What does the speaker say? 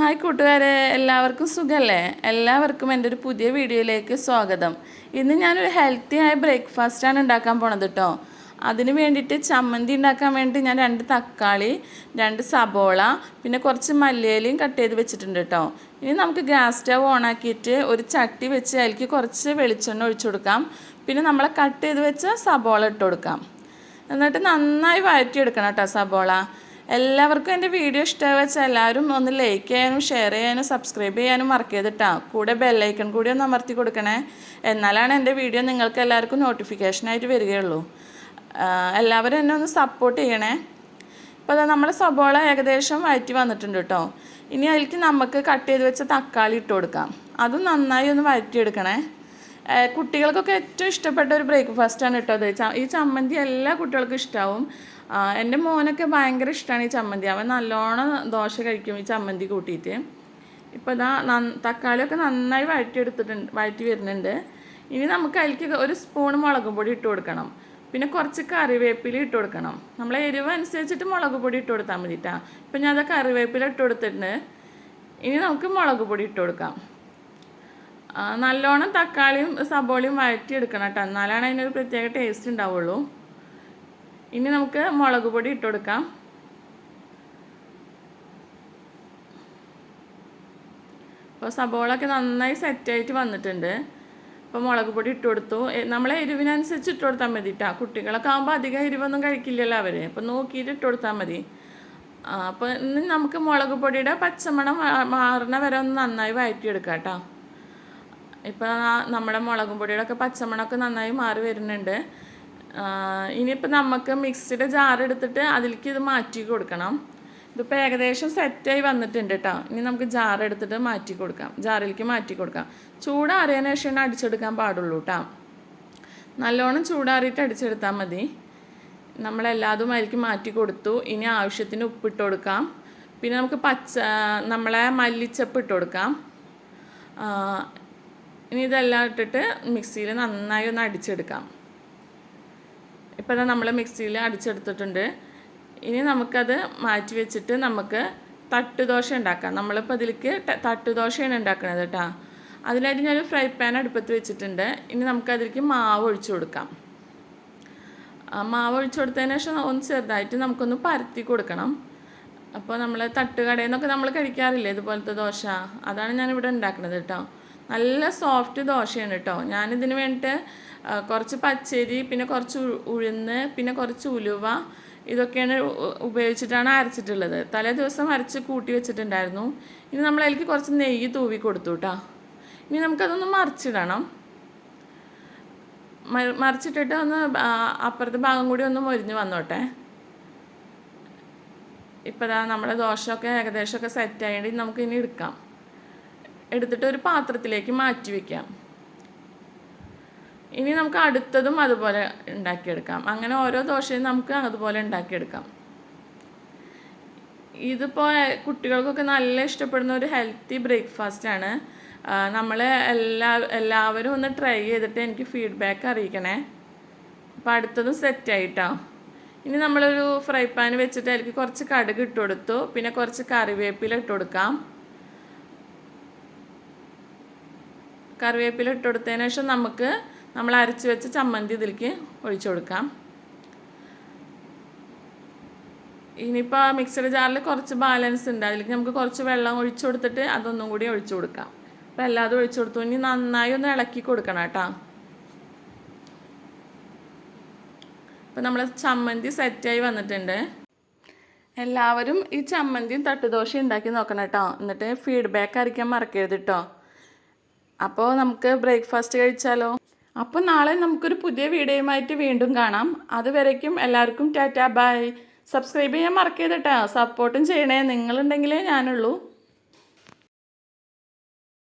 Hi കൂട്ടുകാരെ, എല്ലാവർക്കും സുഖമല്ലേ? എല്ലാവർക്കും എൻ്റെ ഒരു പുതിയ വീഡിയോയിലേക്ക് സ്വാഗതം. ഇന്ന് ഞാനൊരു ഹെൽത്തി ആയ ബ്രേക്ക്ഫാസ്റ്റാണ് ഉണ്ടാക്കാൻ പോണത് കേട്ടോ. അതിന് വേണ്ടിയിട്ട് ചമ്മന്തി ഉണ്ടാക്കാൻ വേണ്ടി ഞാൻ 2 തക്കാളി, 2 സബോള, പിന്നെ കുറച്ച് മല്ലിയിലയും കട്ട് ചെയ്ത് വെച്ചിട്ടുണ്ട് കേട്ടോ. ഇനി നമുക്ക് ഗ്യാസ് സ്റ്റവ് ഓണാക്കിയിട്ട് ഒരു ചട്ടി വെച്ച് അതിലേക്ക് കുറച്ച് വെളിച്ചെണ്ണ ഒഴിച്ചു കൊടുക്കാം. പിന്നെ നമ്മൾ കട്ട് ചെയ്ത് വെച്ച സബോള ഇട്ട് കൊടുക്കാം. എന്നിട്ട് നന്നായി വഴറ്റിയെടുക്കണം കേട്ടോ സബോള. എല്ലാവർക്കും എൻ്റെ വീഡിയോ ഇഷ്ടമായി വെച്ചാൽ എല്ലാവരും ഒന്ന് ലൈക്ക് ചെയ്യാനും ഷെയർ ചെയ്യാനും സബ്സ്ക്രൈബ് ചെയ്യാനും മറക്കരുത് കേട്ടോ. കൂടെ ബെല്ലൈക്കൺ കൂടി ഒന്ന് അമർത്തി കൊടുക്കണേ. എന്നാലാണ് എൻ്റെ വീഡിയോ നിങ്ങൾക്ക് എല്ലാവർക്കും നോട്ടിഫിക്കേഷനായിട്ട് വരികയുള്ളൂ. എല്ലാവരും എന്നെ ഒന്ന് സപ്പോർട്ട് ചെയ്യണേ. ഇപ്പോൾ നമ്മുടെ സബോള ഏകദേശം വഴറ്റി വന്നിട്ടുണ്ട് കേട്ടോ. ഇനി അതിലേക്ക് നമുക്ക് കട്ട് ചെയ്ത് വെച്ച തക്കാളി ഇട്ട് കൊടുക്കാം. അതും നന്നായി ഒന്ന് വഴറ്റിയെടുക്കണേ. കുട്ടികൾക്കൊക്കെ ഏറ്റവും ഇഷ്ടപ്പെട്ട ഒരു ബ്രേക്ക്ഫാസ്റ്റാണ് കേട്ടോ അത്. ഈ ചമ്മന്തി എല്ലാ കുട്ടികൾക്കും ഇഷ്ടമാവും. എൻ്റെ മോനൊക്കെ ഭയങ്കര ഇഷ്ടമാണ് ഈ ചമ്മന്തി. അവൻ നല്ലോണം ദോശ കഴിക്കും ഈ ചമ്മന്തി കൂട്ടിയിട്ട്. ഇപ്പോൾ ഇതാ തക്കാളിയൊക്കെ നന്നായി വഴറ്റി വരുന്നുണ്ട്. ഇനി നമുക്ക് അതിലേക്ക് 1 സ്പൂൺ മുളക് പൊടി ഇട്ട് കൊടുക്കണം. പിന്നെ കുറച്ച് കറിവേപ്പില ഇട്ട് കൊടുക്കണം. നമ്മളെ എരിവ് അനുസരിച്ചിട്ട് മുളക് പൊടി ഇട്ട് കൊടുത്താൽ മതി കേട്ടോ. ഇപ്പം ഞാൻ അത് കറിവേപ്പില ഇട്ട് കൊടുത്തിട്ടുണ്ട്. ഇനി നമുക്ക് മുളക് പൊടി ഇട്ട് കൊടുക്കാം. നല്ലോണം തക്കാളിയും സബോളയും വഴറ്റിയെടുക്കണം കേട്ടോ. എന്നാലാണ് അതിനൊരു പ്രത്യേക ടേസ്റ്റ് ഉണ്ടാവുള്ളൂ. ഇനി നമുക്ക് മുളക് പൊടി ഇട്ട് കൊടുക്കാം. അപ്പോൾ സബോളൊക്കെ നന്നായി സെറ്റായിട്ട് വന്നിട്ടുണ്ട്. അപ്പോൾ മുളക് പൊടി ഇട്ട് കൊടുത്തു. നമ്മളെ എരിവിനനുസരിച്ച് ഇട്ട് കൊടുത്താൽ മതി കേട്ടോ. കുട്ടികളൊക്കെ ആകുമ്പോൾ അധികം എരിവൊന്നും കഴിക്കില്ലല്ലോ അവർ. അപ്പോൾ നോക്കിയിട്ട് ഇട്ട് കൊടുത്താൽ മതി. അപ്പോൾ ഇന്ന് നമുക്ക് മുളക് പൊടിയുടെ പച്ചമണം മാറുന്ന വരെ ഒന്ന് നന്നായി വഴറ്റിയെടുക്കാം കേട്ടോ. ഇപ്പോൾ നമ്മുടെ മുളക് പൊടിയുടെ ഒക്കെ പച്ചമണമൊക്കെ നന്നായി മാറി വരുന്നുണ്ട്. ഇനിയിപ്പോൾ നമുക്ക് മിക്സിയുടെ ജാർ എടുത്തിട്ട് അതിലേക്ക് ഇത് മാറ്റി കൊടുക്കണം. ഇതിപ്പോൾ ഏകദേശം സെറ്റായി വന്നിട്ടുണ്ട് കേട്ടോ. ഇനി നമുക്ക് ജാർ എടുത്തിട്ട് ജാറിലേക്ക് മാറ്റി കൊടുക്കാം. ചൂടാറിയതിന് ശേഷം അടിച്ചെടുക്കാൻ പാടുള്ളൂ കേട്ടോ. നല്ലോണം ചൂടാറിയിട്ട് അടിച്ചെടുത്താൽ മതി. നമ്മളെല്ലാതും അതിലേക്ക് മാറ്റി കൊടുത്തു. ഇനി ആവശ്യത്തിന് ഉപ്പിട്ട് കൊടുക്കാം. പിന്നെ നമുക്ക് നമ്മളെ മല്ലിച്ചപ്പ് ഇട്ട് കൊടുക്കാം. ഇനി ഇതെല്ലാം ഇട്ടിട്ട് മിക്സിയിൽ നന്നായി ഒന്ന് അടിച്ചെടുക്കാം. ഇപ്പോൾ നമ്മൾ മിക്സിയിൽ അടിച്ചെടുത്തിട്ടുണ്ട്. ഇനി നമുക്കത് മാറ്റി വെച്ചിട്ട് നമുക്ക് തട്ടുദോശ ഉണ്ടാക്കാം. നമ്മളിപ്പോൾ അതിലേക്ക് തട്ടുദോശയാണ് ഉണ്ടാക്കുന്നത് കേട്ടോ. അതിനായിട്ട് ഞാനൊരു ഫ്രൈ പാൻ അടുപ്പത്ത് വെച്ചിട്ടുണ്ട്. ഇനി നമുക്കതിലേക്ക് മാവ് ഒഴിച്ചു കൊടുക്കാം. മാവ് ഒഴിച്ചു കൊടുത്തതിന് ശേഷം ഒന്ന് ചെറുതായിട്ട് നമുക്കൊന്ന് പരത്തി കൊടുക്കണം. അപ്പോൾ നമ്മൾ തട്ടുകടയിൽ നിന്നൊക്കെ നമ്മൾ കഴിക്കാറില്ലേ ഇതുപോലത്തെ ദോശ, അതാണ് ഞാനിവിടെ ഉണ്ടാക്കുന്നത് കേട്ടോ. നല്ല സോഫ്റ്റ് ദോശയാണ് കേട്ടോ. ഞാനിതിന് വേണ്ടിയിട്ട് കുറച്ച് പച്ചരി, പിന്നെ കുറച്ച് ഉഴുന്ന്, പിന്നെ കുറച്ച് ഉലുവ, ഇതൊക്കെയാണ് ഉപയോഗിച്ചിട്ടാണ് അരച്ചിട്ടുള്ളത്. തലേ ദിവസം അരച്ച് കൂട്ടി വെച്ചിട്ടുണ്ടായിരുന്നു. ഇനി നമ്മൾ അതിലേക്ക് കുറച്ച് നെയ്യ് തൂവി കൊടുത്തു കേട്ടോ. ഇനി നമുക്കതൊന്ന് മറിച്ചിടണം. മറിച്ചിട്ടിട്ട് ഒന്ന് അപ്പുറത്തെ ഭാഗം കൂടി ഒന്ന് മൊരിഞ്ഞ് വന്നോട്ടെ. ഇപ്പോൾ നമ്മുടെ ദോശയൊക്കെ ഏകദേശമൊക്കെ സെറ്റായിട്ട് നമുക്ക് ഇനി എടുത്തിട്ട് ഒരു പാത്രത്തിലേക്ക് മാറ്റി വയ്ക്കാം. ഇനി നമുക്ക് അടുത്തതും അതുപോലെ ഉണ്ടാക്കിയെടുക്കാം. അങ്ങനെ ഓരോ ദോശയും നമുക്ക് അതുപോലെ ഉണ്ടാക്കിയെടുക്കാം. ഇതിപ്പോൾ കുട്ടികൾക്കൊക്കെ നല്ല ഇഷ്ടപ്പെടുന്ന ഒരു ഹെൽത്തി ബ്രേക്ക്ഫാസ്റ്റാണ്. നമ്മൾ എല്ലാവരും ഒന്ന് ട്രൈ ചെയ്തിട്ട് എനിക്ക് ഫീഡ്ബാക്ക് അറിയിക്കണേ. അപ്പോൾ അടുത്തതും സെറ്റായിട്ടോ. ഇനി നമ്മളൊരു ഫ്രൈ പാൻ വെച്ചിട്ട് അതിലേക്ക് കുറച്ച് കടുക് ഇട്ട് കൊടുത്തു. പിന്നെ കുറച്ച് കറിവേപ്പില ഇട്ട് കൊടുക്കാം. കറിവേപ്പില ഇട്ട് കൊടുത്തതിന് ശേഷം നമ്മൾ അരച്ച് വെച്ച് ചമ്മന്തി ഇതിലേക്ക് ഒഴിച്ചു കൊടുക്കാം. ഇനിയിപ്പോൾ മിക്സഡ് ജാറിൽ കുറച്ച് ബാലൻസ് ഉണ്ട്. അതിലേക്ക് നമുക്ക് കുറച്ച് വെള്ളം ഒഴിച്ചു കൊടുത്തിട്ട് അതൊന്നും കൂടി ഒഴിച്ചു കൊടുക്കാം. അപ്പോൾ എല്ലാതും ഒഴിച്ചു കൊടുത്തു. ഇനി നന്നായി ഒന്ന് ഇളക്കി കൊടുക്കണം കേട്ടോ. അപ്പോൾ നമ്മൾ ചമ്മന്തി സെറ്റായി വന്നിട്ടുണ്ട്. എല്ലാവരും ഈ ചമ്മന്തിയും തട്ടുദോശ ഉണ്ടാക്കി നോക്കണം കേട്ടോ. എന്നിട്ട് ഫീഡ്ബാക്ക് അറിയിക്കാൻ മറക്കരുത് കേട്ടോ. അപ്പോൾ നമുക്ക് ബ്രേക്ക്ഫാസ്റ്റ് കഴിച്ചാലോ. അപ്പോൾ നാളെ നമുക്കൊരു പുതിയ വീഡിയോയുമായിട്ട് വീണ്ടും കാണാം. അതുവരേക്കും എല്ലാവർക്കും ടാറ്റാ ബൈ. സബ്സ്ക്രൈബ് ചെയ്യാൻ മറക്കരുത് കേട്ടോ. സപ്പോർട്ടും ചെയ്യണേ. നിങ്ങളുണ്ടെങ്കിലേ ഞാനുള്ളൂ.